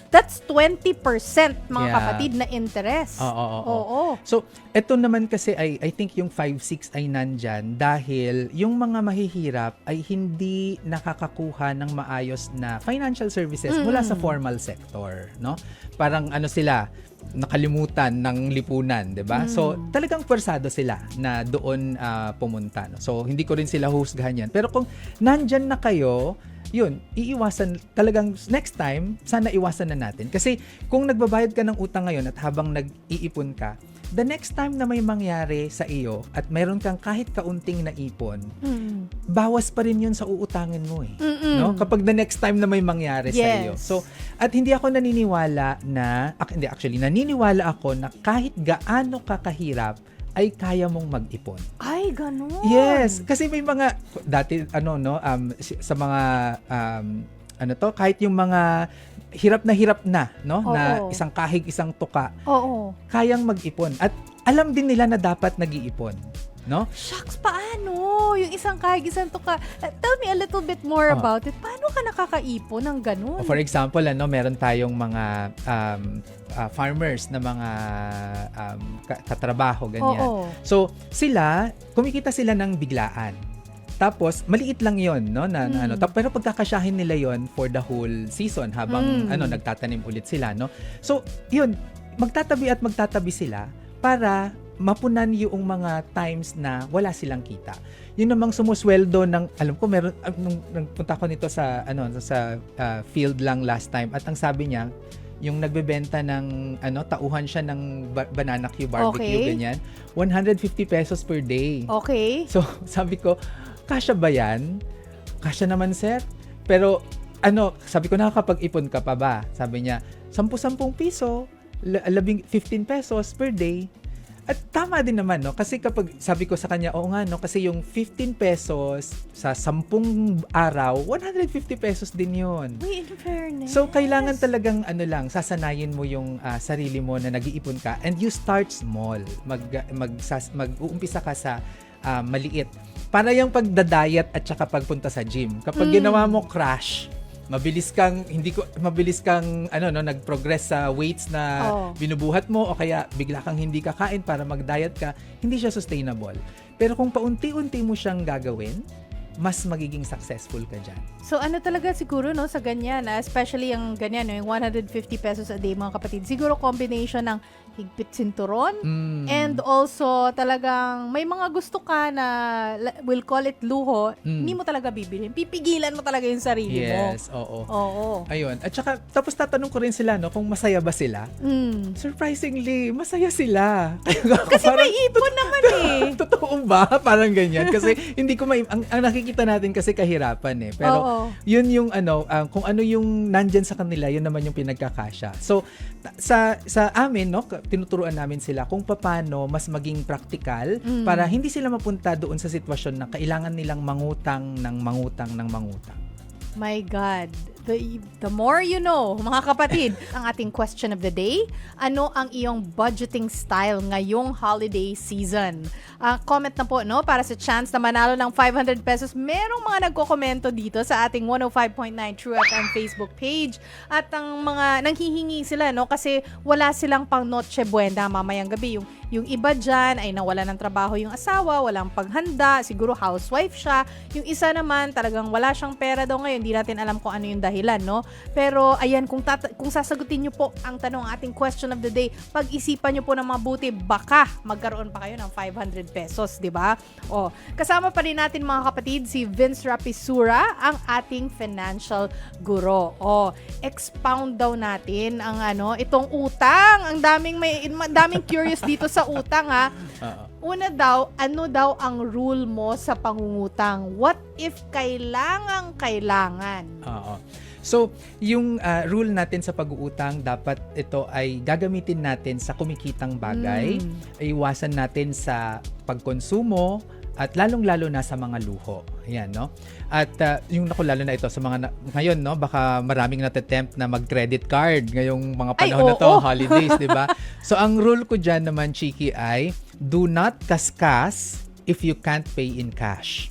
that's 20% mga Yeah. kapatid na interest. Oo. So, eto naman kasi I think yung 5-6 ay nandyan dahil yung mga mahihirap ay hindi nakakakuha ng maayos na financial services mula sa formal sector, no? Parang ano sila, nakalimutan ng lipunan, 'di ba? So, talagang pwersado sila na doon pumunta, no? So, hindi ko rin sila husgahan yan. Pero kung nandyan na kayo, yun, iiwasan talagang next time, sana iwasan na natin. Kasi kung nagbabayad ka ng utang ngayon at habang nag-iipon ka, the next time na may mangyari sa iyo at mayroon kang kahit kaunting naipon, bawas pa rin yun sa uutangin mo eh. No? Kapag the next time na may mangyari sa iyo. So, at hindi ako naniniwala na, naniniwala ako na kahit gaano ka kahirap, ay kaya mong mag-ipon. Ay, ganun. Yes, kasi may mga dati sa mga kahit yung mga hirap na, no, Oo. na isang kahig, isang tuka, Oo. kayang mag-ipon at alam din nila na dapat nag-iipon, no? Shucks, paano? Yung isang kahig, isang tuka. Tell me a little bit more about it. Paano ka nakakaipon ng ganun? For example, meron tayong mga farmers na mga katrabaho, ganyan. Oo. So, kumikita sila ng biglaan. Tapos, maliit lang yon, no? Pero pagkakasyahin nila yon for the whole season habang nagtatanim ulit sila, no? So, yun, magtatabi sila para mapunan yung mga times na wala silang kita. Yun namang sumusweldo ng, alam ko, meron, nung nagpunta ko nito sa field lang last time at ang sabi niya, yung nagbebenta ng tauhan siya ng banana Q barbecue, ganyan, 150 pesos per day. Okay. So, sabi ko, kasya ba yan? Kasya naman, sir. Pero, sabi ko, nakakapag-ipon ka pa ba? Sabi niya, 10-10 piso, 15 pesos per day. At tama din naman, no? Kasi kapag sabi ko sa kanya, oo nga, no? Kasi yung 15 pesos sa 10 araw, 150 pesos din yun. Wait, in fairness. So, kailangan talagang sasanayin mo yung sarili mo na nag-iipon ka and you start small. Mag-uumpisa ka sa maliit. Para yung pagda-diet at saka pagpunta sa gym. Kapag ginawa mo crash, mabilis kang nag-progress sa weights na binubuhat mo o kaya bigla kang hindi kakain para mag-diet ka, hindi siya sustainable. Pero kung paunti-unti mo siyang gagawin, mas magiging successful ka dyan. So talaga siguro sa ganyan, especially yung ganyan, yung 150 pesos a day mga kapatid, siguro combination ng higpit sinturon and also talagang may mga gusto ka na we'll call it luho, hindi mo talaga bibilhin. Pipigilan mo talaga yung sarili mo. Yes, oo. Oo. Ayun. At saka, tapos tatanong ko rin sila, no, kung masaya ba sila. Surprisingly, masaya sila. Kasi may ipon naman eh. Totoo ba? Parang ganyan. Kasi hindi ko ang nakikita natin kasi kahirapan eh. Pero yun yung kung ano yung nandyan sa kanila, yun naman yung pinagkakasya. So, sa amin, no, tinuturuan namin sila kung paano mas maging practical para hindi sila mapunta doon sa sitwasyon na kailangan nilang mangutang. My God. The more you know, mga kapatid. Ang ating question of the day, ano ang iyong budgeting style ngayong holiday season? Comment na po, no, para sa chance na manalo ng 500 pesos. Merong mga nagko-komento dito sa ating 105.9 True FM Facebook page. At ang mga nanghihingi sila, no, kasi wala silang pang Noche Buena mamayang gabi. Yung iba dyan ay nawala ng trabaho yung asawa, walang paghanda, siguro housewife siya. Yung isa naman, talagang wala siyang pera daw ngayon. Hindi natin alam kung ano yung dahilan, no? Pero, ayan, kung sasagutin nyo po ang tanong, ating question of the day, pag-isipan nyo po ng mabuti, baka magkaroon pa kayo ng 500 pesos, di ba? Kasama pa rin natin mga kapatid, si Vince Rapisura, ang ating financial guro. Expound daw natin ang itong utang. Ang daming curious dito sa utang, ha? Una daw, ano daw ang rule mo sa pangungutang? What if kailangan? Oo. So, yung rule natin sa pag-uutang, dapat ito ay gagamitin natin sa kumikitang bagay. Iwasan natin sa pagkonsumo At lalong-lalo na sa mga luho. Ayan, no? At yung lalo na ito sa mga ngayon, no, baka maraming natatempt na mag-credit card ngayong mga panahon na to, holidays, di ba? So ang rule ko dyan naman, Chiki, ay do not kaskas if you can't pay in cash.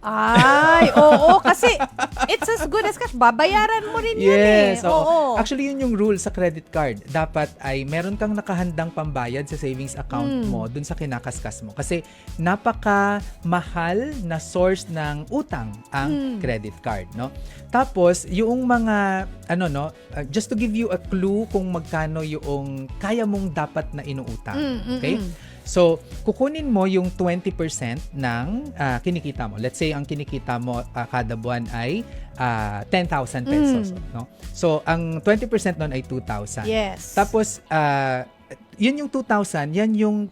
Ay, oo, kasi it's as good as cash. Babayaran mo rin yun Yes, Oo. Actually, yun yung rule sa credit card. Dapat ay meron kang nakahandang pambayad sa savings account mo dun sa kinakaskas mo. Kasi napaka-mahal na source ng utang ang credit card, no? Tapos, yung mga, just to give you a clue kung magkano yung kaya mong dapat na inuutang. Okay? So, kukunin mo yung 20% ng kinikita mo. Let's say, ang kinikita mo kada buwan ay 10,000 pesos. No? So, ang 20% nun ay 2,000. Yes. Tapos, yun yung 2,000, yan yung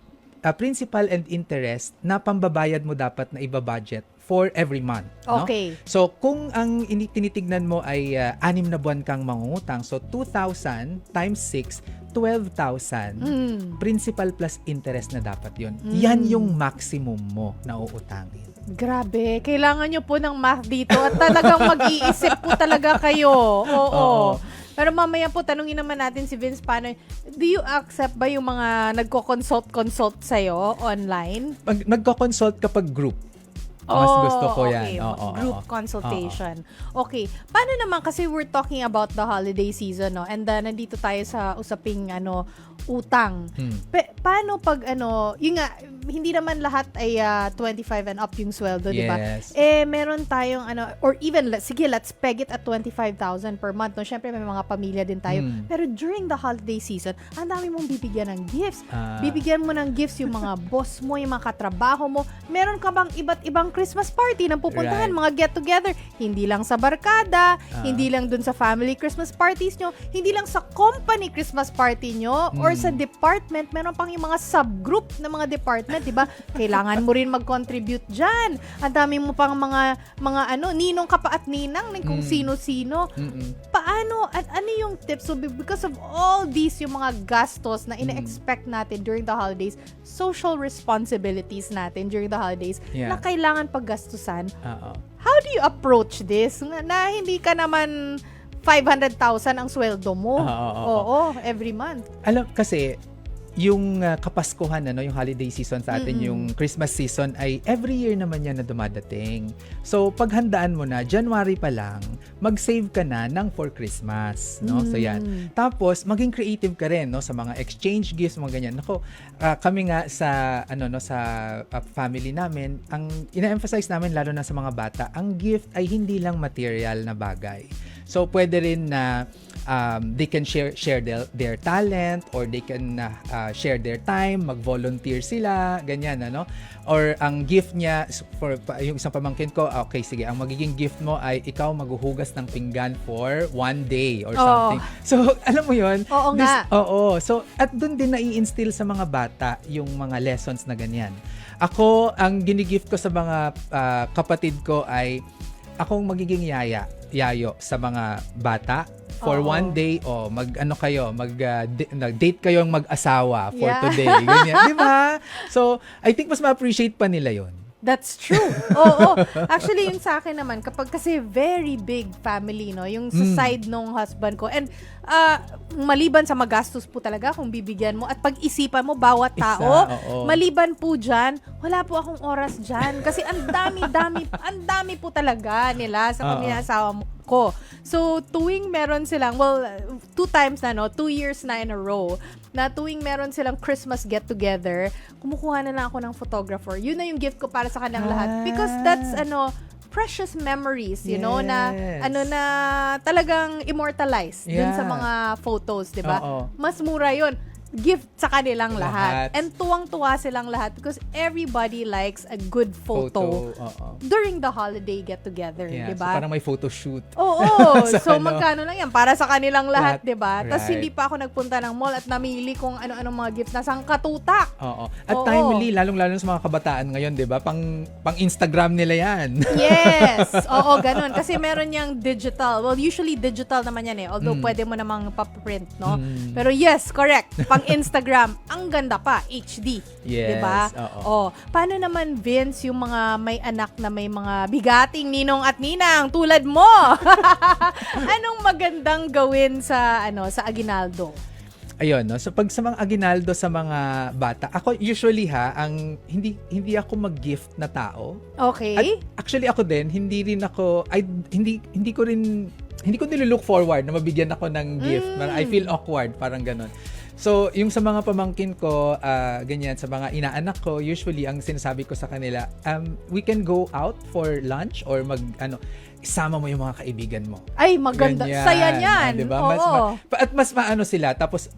principal and interest na pambabayad mo dapat na iba-budget for every month. No? Okay. So, kung ang tinitignan mo ay 6 na buwan kang mangungutang, so 2,000 times 6, 12,000 principal plus interest na dapat yun. Yan yung maximum mo na uutangin. Grabe, kailangan nyo po ng math dito at talagang mag-iisip po talaga kayo. Oo. Pero mamaya po, tanungin naman natin si Vince, paano, do you accept ba yung mga nagko-consult sa'yo online? Nagko-consult kapag group. Mas gusto ko yan. Group consultation. Okay. Paano naman, kasi we're talking about the holiday season, no? And nandito tayo sa usaping utang. Paano pag yun nga, hindi naman lahat ay 25 and up yung sweldo, di ba? Yes. Meron tayong or even, sige, let's peg it at 25,000 per month, no? Syempre, may mga pamilya din tayo. Pero during the holiday season, ang dami mong bibigyan ng gifts. Bibigyan mo ng gifts yung mga boss mo, yung mga katrabaho mo. Meron ka bang iba't ibang Christmas party na pupuntahan, mga get-together? Hindi lang sa barkada, hindi lang dun sa family Christmas parties nyo, hindi lang sa company Christmas party nyo, or sa department, meron pang yung mga subgroup na mga department, di ba? Kailangan mo rin mag-contribute dyan. Ang dami mo pang mga ninong ka pa at ninang ng kung sino-sino. Paano, at ano yung tips? So, because of all these, yung mga gastos na ina-expect natin during the holidays, social responsibilities natin during the holidays, na kailangan paggastusan. How do you approach this? Na hindi ka naman 500,000 ang sweldo mo. Every month. Alam, kasi, yung Kapaskuhan, yung holiday season sa atin, yung Christmas season, ay every year naman yan na dumadating. So, paghandaan mo na, January pa lang, mag-save ka na ng for Christmas. No? So, yan. Tapos, maging creative ka rin, no? Sa mga exchange gifts, mga ganyan. Nako, kami nga sa, sa family namin, ang ina-emphasize namin, lalo na sa mga bata, ang gift ay hindi lang material na bagay. So, pwede rin na they can share their talent, or they can share their time, mag-volunteer sila, ganyan, Or ang gift niya, for yung isang pamangkin ko, okay, sige, ang magiging gift mo ay ikaw maghuhugas ng pinggan for 1 day or something. So, alam mo yun? So, at dun din nai-instill sa mga bata yung mga lessons na ganyan. Ako, ang ginigift ko sa mga kapatid ko ay akong magiging yayo sa mga bata for 1 day, mag-date kayong mag-asawa for today. Ganyan, di ba? So, I think mas ma-appreciate pa nila yon. That's true. Actually, yung sa akin naman, kapag kasi very big family, no, yung sa side nung husband ko, and maliban sa magastos po talaga kung bibigyan mo at pag-isipan mo bawat tao, maliban po dyan, wala po akong oras dyan. Kasi ang dami po talaga nila sa pamilya-asawa ko. So, tuwing meron silang, 2 times na, 2 years na in a row, na tuwing meron silang Christmas get-together, kumukuha na lang ako ng photographer. Yun na yung gift ko para sa kanilang lahat. Because that's, precious memories, na talagang immortalized dun sa mga photos, di ba? Mas mura yun. Gift sa kanilang lahat. And tuwang-tuwa silang lahat because everybody likes a good photo during the holiday get-together, di ba? So parang may photo shoot. So magkano lang yan? Para sa kanilang lahat, di ba? Tapos hindi pa ako nagpunta ng mall at namili kung ano-anong mga gifts na sangkatutak. At timely, lalong-lalo sa mga kabataan ngayon, di ba? Pang Instagram nila yan. Yes! Ganun. Kasi meron yung digital. Well, usually digital naman yan eh. Although pwede mo namang paprint, no? Pero yes, correct. Pang Instagram, ang ganda pa, HD. Yes, Diba? oo. Oh, paano naman, Vince, yung mga may anak na may mga bigating ninong at ninang tulad mo? Anong magandang gawin sa sa aginaldo? Ayun, no? So pag sa mga aginaldo sa mga bata, ako usually ang hindi ako mag-gift na tao. Okay? At actually ako din, hindi ko nilook forward na mabigyan ako ng gift. I feel awkward, parang ganon. So, yung sa mga pamangkin ko, ganyan, sa mga inaanak ko, usually ang sinasabi ko sa kanila, we can go out for lunch or isama mo yung mga kaibigan mo. Ay, maganda. Ganyan. Saya niyan. Diba? Oo. At mas maano sila. Tapos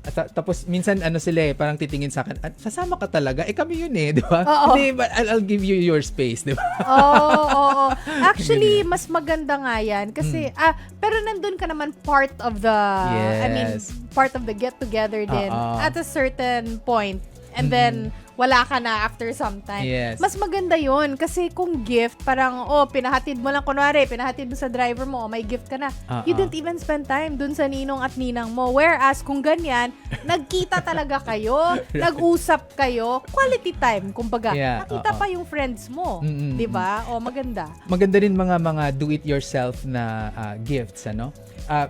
minsan sila parang titingin sa akin, sasama ka talaga? Kami yun di ba? Oo. Hindi, but I'll give you your space, di ba? Oo. Actually, mas maganda nga yan. Kasi, pero nandun ka naman part of the, Yes. part of the get-together din. At a certain point. And then, wala ka na after some time. Yes. Mas maganda yun. Kasi kung gift, parang, pinahatid mo lang, kunwari, pinahatid mo sa driver mo, may gift ka na. You didn't even spend time dun sa ninong at ninang mo. Whereas, kung ganyan, nagkita talaga kayo, nag-usap kayo, quality time, kumbaga. Yeah, Nakita pa yung friends mo. Diba? Maganda. Maganda rin mga do-it-yourself na gifts,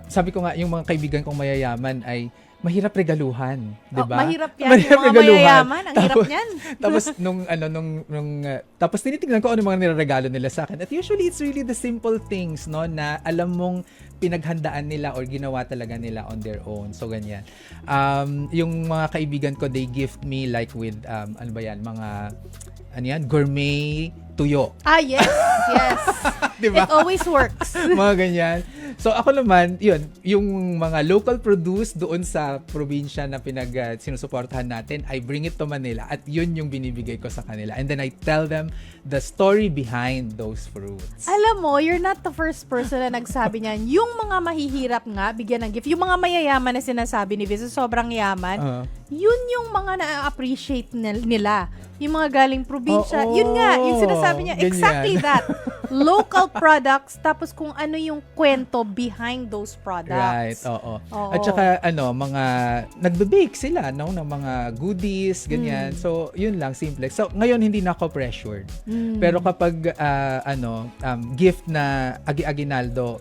sabi ko nga, yung mga kaibigan kong mayayaman ay mahirap regaluhan, 'di ba? Mahirap 'yan. Yung mga mayayaman, ang hirap niyan. Tapos tapos tinitingnan ko ano mga nireregalo nila sa akin. At usually it's really the simple things, na alam mong pinaghandaan nila or ginawa talaga nila on their own. So ganyan. Yung mga kaibigan ko, they gift me like with mga gourmet tuyo. Yes. Diba? It always works. Mga ganyan. So ako naman, yun, yung mga local produce doon sa probinsya na sinusuportahan natin, I bring it to Manila at yun yung binibigay ko sa kanila. And then I tell them the story behind those fruits. Alam mo, you're not the first person na nagsabi niyan. Yung mga mahihirap nga, bigyan ng gift. Yung mga mayayaman na sinasabi ni Viz, sobrang yaman, yun yung mga na-appreciate nila. Yung mga galing probinsya. Yun nga, yung sinasabi niya, ganyan. exactly that. Local products, tapos kung ano yung kwento behind those products. Right, oo. At saka, mga nagbe-bake sila, ng mga goodies, ganyan. So, yun lang, simple. So, ngayon, hindi na ako pressured. Pero kapag, gift na agi-aginaldo,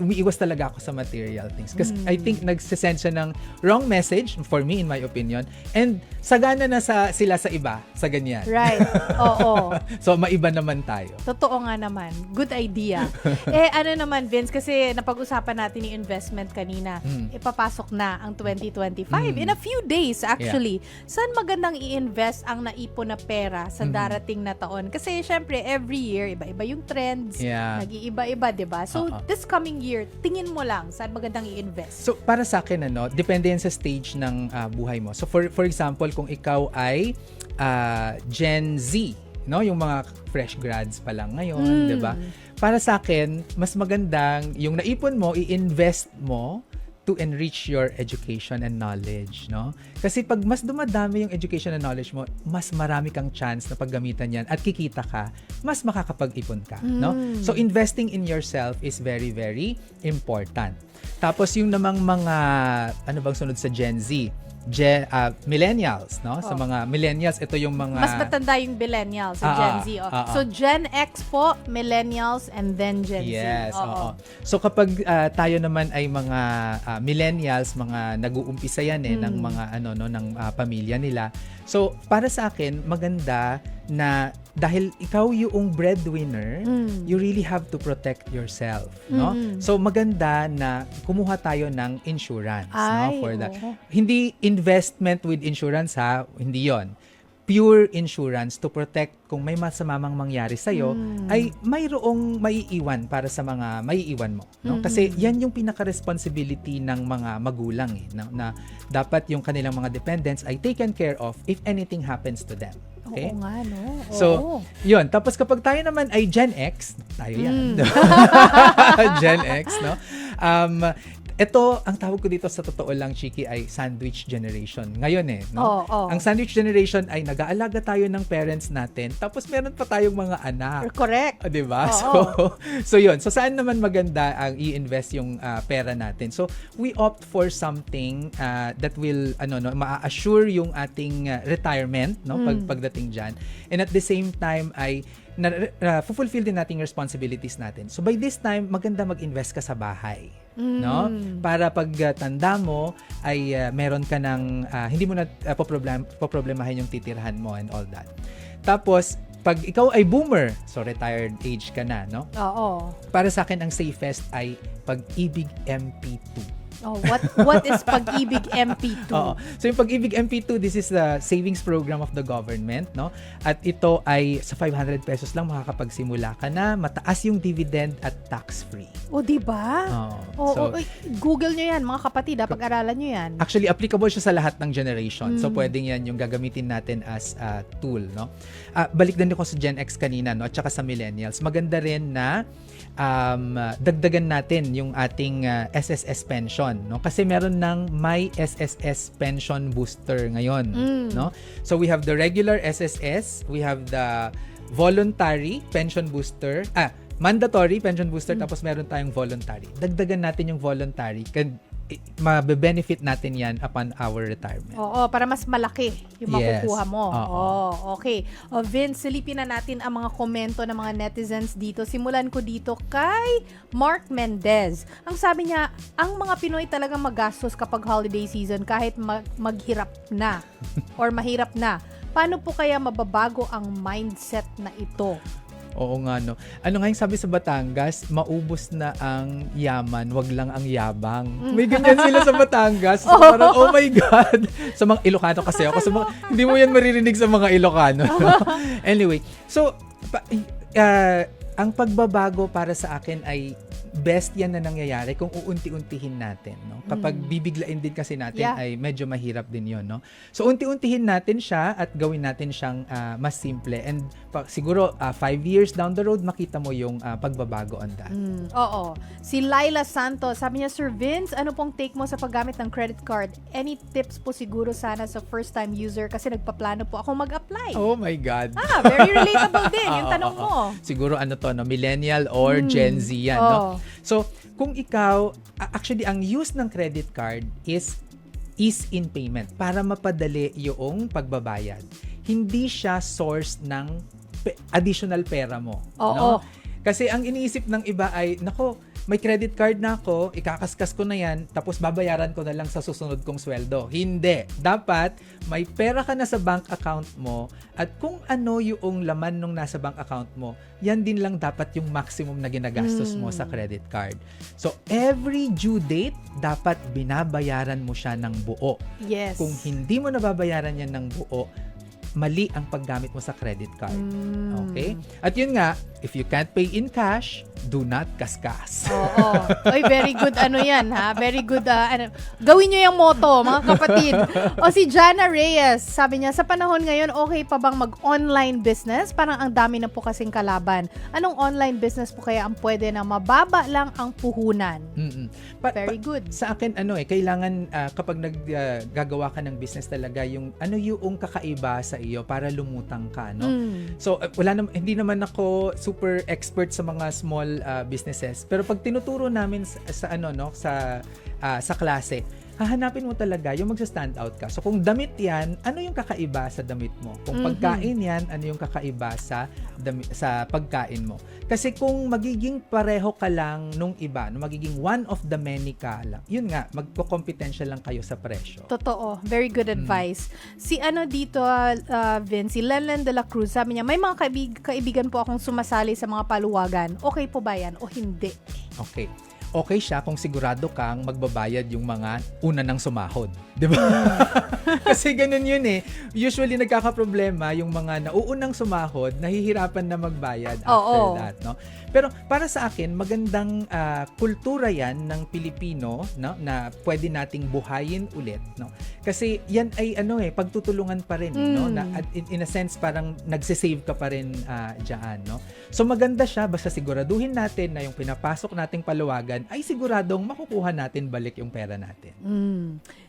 umiiwas talaga ako sa material things. Kasi I think nagsisend siya ng wrong message, for me, in my opinion, and sagana na sila sa iba, sa ganyan. Right, oo. So, maiba naman tayo. Totoo nga naman. Good idea. Ano naman, Vince, kasi napag-usapan natin yung investment kanina. Ipapasok na ang 2025. In a few days, actually. Yeah. Saan magandang i-invest ang naipon na pera sa darating na taon? Kasi, syempre, every year, iba-iba yung trends. Yeah. Nag-iiba-iba, diba? So, this coming year, tingin mo lang, saan magandang i-invest? So, para sa akin, depende yan sa stage ng buhay mo. So, for example, kung ikaw ay Gen Z, yung mga fresh grads pa lang ngayon, 'di ba? Para sa akin, mas magandang yung naipon mo, i-invest mo to enrich your education and knowledge, Kasi pag mas dumadami yung education and knowledge mo, mas marami kang chance na paggamitan yan at kikita ka, mas makakapag-ipon ka, So investing in yourself is very, very important. Tapos yung namang mga, ano bang sunod sa Gen Z? Millennials, Sa mga millennials, ito yung mga... Mas matanda yung millennials sa Gen Z. So, Gen X po, millennials, and then Gen Z. Yes, oo. So, kapag tayo naman ay mga millennials, mga nag-uumpisa yan ng mga ng pamilya nila. So, para sa akin, maganda na dahil ikaw yung breadwinner, you really have to protect yourself, So maganda na kumuha tayo ng insurance, for that. Hindi investment with insurance hindi 'yon. Pure insurance to protect kung may masamang mangyari sa iyo ay mayroong maiiwan para sa mga maiiwan mo, Kasi yan yung pinaka-responsibility ng mga magulang na dapat yung kanilang mga dependents ay taken care of if anything happens to them. Okay? Oo nga, So, yun. Tapos kapag tayo naman ay Gen X, tayo yan. Gen X, ito, ang tawag ko dito sa totoo lang, Chiki, ay sandwich generation. Ngayon no? Oo. Ang sandwich generation ay nag-aalaga tayo ng parents natin, tapos meron pa tayong mga anak. Correct. Di ba? Oo. So yun. So saan naman maganda ang i-invest yung pera natin? So we opt for something that will ma-assure yung ating retirement, no, pagdating diyan. And at the same time ay fulfill din nating responsibilities natin. So by this time, maganda mag-invest ka sa bahay. No? Para pag tanda mo ay meron ka ng hindi mo na poproblemahin yung titirhan mo and all that. Tapos pag ikaw ay boomer, so retired age ka na, no? Oo. Para sa akin ang safest ay Pag-ibig MP2. Oh, what is Pag-ibig MP2? Oo. So yung Pag-ibig MP2, this is the savings program of the government, no? At ito ay sa 500 pesos lang makakapagsimula ka na, mataas yung dividend at tax-free. O, di ba? So, Google nyo yan, mga kapatid, pag-aralan nyo yan. Actually, applicable siya sa lahat ng generation. So pwedeng yan yung gagamitin natin as a tool, no? Balik din ako sa Gen X kanina, no? At saka sa millennials. Maganda rin na dagdagan natin yung ating SSS pension, no? Kasi meron ng My SSS pension booster ngayon, no? So we have the regular SSS, we have the voluntary pension booster, mandatory pension booster, tapos meron tayong voluntary. Dagdagan natin yung voluntary, mabe-benefit natin yan upon our retirement. Oo, para mas malaki yung makukuha mo. Okay. Vince, silipin na natin ang mga komento ng mga netizens dito. Simulan ko dito kay Mark Mendez. Ang sabi niya, ang mga Pinoy talagang magastos kapag holiday season kahit maghirap na or mahirap na. Paano po kaya mababago ang mindset na ito? Oo nga, no. Ano nga yung sabi sa Batangas, maubos na ang yaman, wag lang ang yabang. May ganyan sila sa Batangas. So, parang, oh my God. Sa mga Ilocano kasi ako. Hindi mo yan maririnig sa mga Ilocano. No? Anyway, so, ang pagbabago para sa akin ay best yan na nangyayari kung uunti-untihin natin, no? Kapag bibiglain din kasi natin ay medyo mahirap din yon, no? So unti-untihin natin siya at gawin natin siyang mas simple, and siguro 5 years down the road makita mo yung pagbabago on that. Oo. Si Laila Santos, sabi niya, Sir Vince, ano pong take mo sa paggamit ng credit card? Any tips po siguro sana sa first time user kasi nagpaplano po akong mag-apply. Oh my God. Very relatable din yung tanong mo. Siguro no, millennial or Gen Z yan, no? So, kung ikaw, actually, ang use ng credit card is ease in payment para mapadali yung pagbabayad. Hindi siya source ng additional pera mo. No? Kasi ang iniisip ng iba ay, nako, may credit card na ako, ikakaskas ko na yan, tapos babayaran ko na lang sa susunod kong sweldo. Hindi. Dapat, may pera ka na sa bank account mo, at kung ano yung laman nung nasa bank account mo, yan din lang dapat yung maximum na ginagastos mo sa credit card. So, every due date, dapat binabayaran mo siya ng buo. Yes. Kung hindi mo nababayaran yan ng buo, mali ang paggamit mo sa credit card. Okay? At yun nga, if you can't pay in cash, do not kaskas. Oy, very good yan, ha? Very good. Gawin nyo yung motto, mga kapatid. O si Jana Reyes, sabi niya, sa panahon ngayon, okay pa bang mag-online business? Parang ang dami na po kasing kalaban. Anong online business po kaya ang pwede na mababa lang ang puhunan? Very good. Sa akin, kailangan kapag naggagawa ka ng business talaga, yung kakaiba sa iyo para lumutang ka, no? So, hindi naman ako super expert sa mga small businesses, pero pag tinuturo namin sa klase, hahanapin mo talaga yung magsa-stand out ka. So kung damit yan, ano yung kakaiba sa damit mo? Kung pagkain yan, ano yung kakaiba sa pagkain mo? Kasi kung magiging pareho ka lang nung iba, magiging one of the many ka lang, yun nga, magkokompetensya lang kayo sa presyo. Totoo. Very good advice. Si dito, Vince, si Lenlen de la Cruz, sabi niya, may mga kaibigan po akong sumasali sa mga paluwagan. Okay po ba yan o hindi? Okay siya kung sigurado kang magbabayad yung mga una nang sumahod. Diba? Kasi ganun yun Usually nagkakaproblema yung mga nauunang sumahod, nahihirapan na magbayad after that. No? Pero para sa akin, magandang kultura yan ng Pilipino, no? Na pwede nating buhayin ulit. No? Kasi yan ay pagtutulungan pa rin. No? Na, in a sense, parang nagsisave ka pa rin dyan. No? So maganda siya, basta siguraduhin natin na yung pinapasok nating paluwagan yan, ay siguradong makukuha natin balik yung pera natin.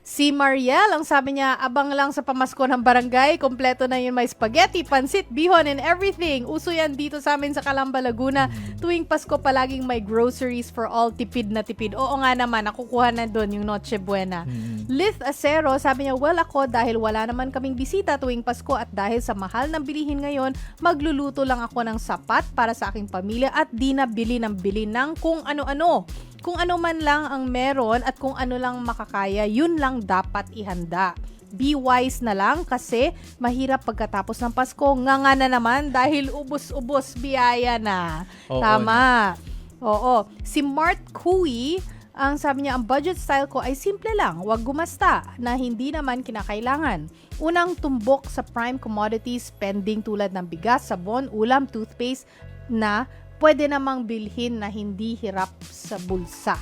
Si Mariel, ang sabi niya, abang lang sa pamasko ng barangay, kompleto na yun, may spaghetti, pansit, bihon, and everything. Uso yan dito sa amin sa Calamba, Laguna. Tuwing Pasko, palaging may groceries for all, tipid na tipid. Oo nga naman, nakukuha na doon yung Noche Buena. Lith Acero, sabi niya, well ako, dahil wala naman kaming bisita tuwing Pasko at dahil sa mahal ng bilihin ngayon, magluluto lang ako ng sapat para sa aking pamilya at di na bili ng kung ano-ano. Kung ano man lang ang meron at kung ano lang makakaya, yun lang dapat ihanda. Be wise na lang kasi mahirap pagkatapos ng Pasko. Nga na naman dahil ubos-ubos biyaya na. Oo, Tama. Oo. Si Mart Kui, ang sabi niya, ang budget style ko ay simple lang. Huwag gumasta na hindi naman kinakailangan. Unang tumbok sa prime commodities spending tulad ng bigas, sabon, ulam, toothpaste na pwede namang bilhin na hindi hirap sa bulsa.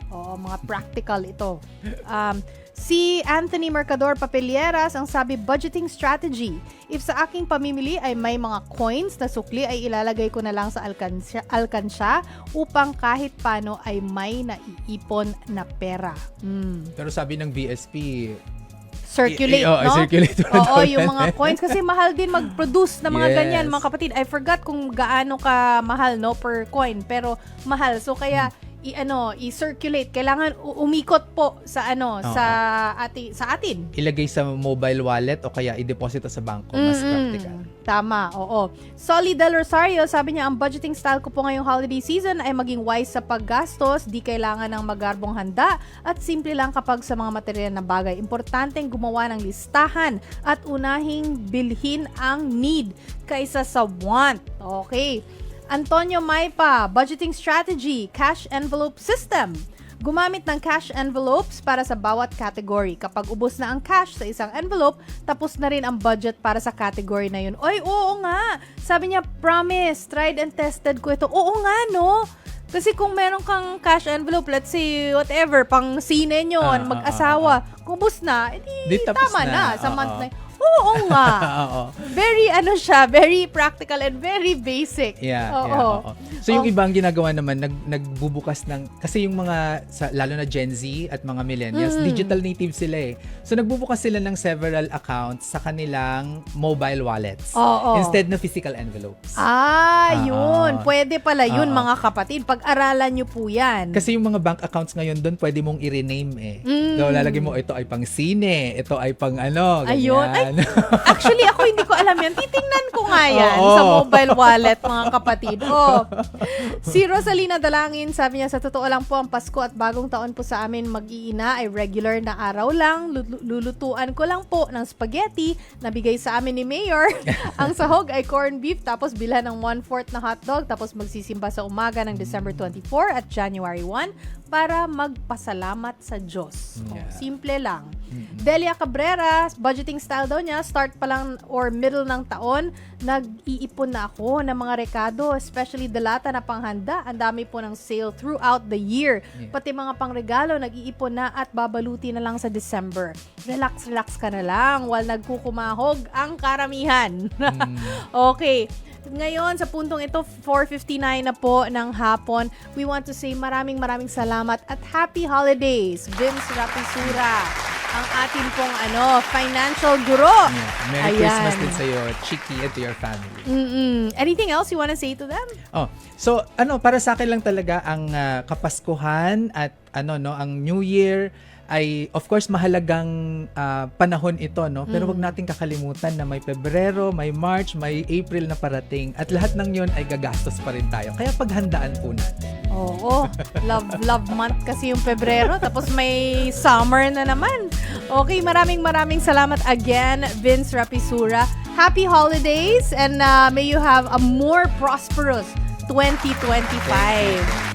Oo, mga practical ito. Si Anthony Mercador Papelieras, ang sabi, budgeting strategy. If sa aking pamimili ay may mga coins na sukli, ay ilalagay ko na lang sa alkansya upang kahit paano ay may naiipon na pera. Pero sabi ng BSP, circulate, no? Circulate. Oo, yung mga coins. Kasi mahal din mag-produce ng mga Yes. ganyan, mga kapatid. I forgot kung gaano ka mahal, no, per coin. Pero mahal. So, kaya, i-circulate. Kailangan umikot po sa sa atin. Ilagay sa mobile wallet o kaya i-deposito sa bangko. Mas practical. Tama, oo. Solly Del Rosario, sabi niya, ang budgeting style ko po ngayong holiday season ay maging wise sa paggastos, di kailangan ng magarbong handa, at simple lang kapag sa mga material na bagay. Importanteng gumawa ng listahan at unahing bilhin ang need kaysa sa want. Okay. Antonio Maipa, budgeting strategy, cash envelope system. Gumamit ng cash envelopes para sa bawat category. Kapag ubos na ang cash sa isang envelope, tapos na rin ang budget para sa category na yun. Oy, oo nga. Sabi niya, promise, tried and tested ko ito. Oo nga, no? Kasi kung meron kang cash envelope, let's say, whatever, pang sine nyo, mag-asawa, kung ubos na, edi tama na sa month na yun. Oo nga. Very very practical and very basic. Oo. So yung ibang ginagawa naman, nagbubukas ng, kasi yung mga, lalo na Gen Z at mga millennials, digital native sila eh. So nagbubukas sila ng several accounts sa kanilang mobile wallets. Instead na physical envelopes. Yun. Pwede pala yun, mga kapatid. Pag-aralan nyo po yan. Kasi yung mga bank accounts ngayon doon, pwede mong i-rename eh. So lalagay mo, ito ay pang sine, ito ay pang ganyan. Ayun. Actually, ako hindi ko alam yan. Titingnan ko nga yan sa mobile wallet, mga kapatid. Si Rosalina Dalangin, sabi niya, sa totoo lang po, ang Pasko at Bagong Taon po sa amin mag-iina ay regular na araw lang. Lulutuan ko lang po ng spaghetti na bigay sa amin ni Mayor. Ang sahog ay corned beef, tapos bilhan ng 1/4 na hotdog, tapos magsisimba sa umaga ng December 24 at January 1 para magpasalamat sa Diyos. Simple lang. Delia Cabrera, budgeting style daw niya, start pa lang or middle ng taon, nag-iipon na ako ng mga rekado, especially dalata na panghanda. Ang dami po ng sale throughout the year. Pati mga pangregalo, nag-iipon na at babaluti na lang sa December. Relax ka na lang while nagkukumahog ang karamihan. Okay. Ngayon, sa puntong ito, 4:59 na po ng hapon, we want to say maraming salamat at happy holidays, Vince Rapisura, ang atin pong financial guro. Merry Christmas din sa'yo, Chiki, and to your family. Anything else you wanna say to them? So, para sa akin lang talaga ang Kapaskuhan at ang New Year ay of course mahalagang panahon ito, no? Pero wag nating kakalimutan na may Pebrero, may March, may April na parating at lahat ng 'yon ay gagastos pa rin tayo. Kaya paghandaan po natin. Oo. Love month kasi yung Pebrero, tapos may summer na naman. Okay, maraming salamat again, Vince Rapisura. Happy holidays and may you have a more prosperous 2025.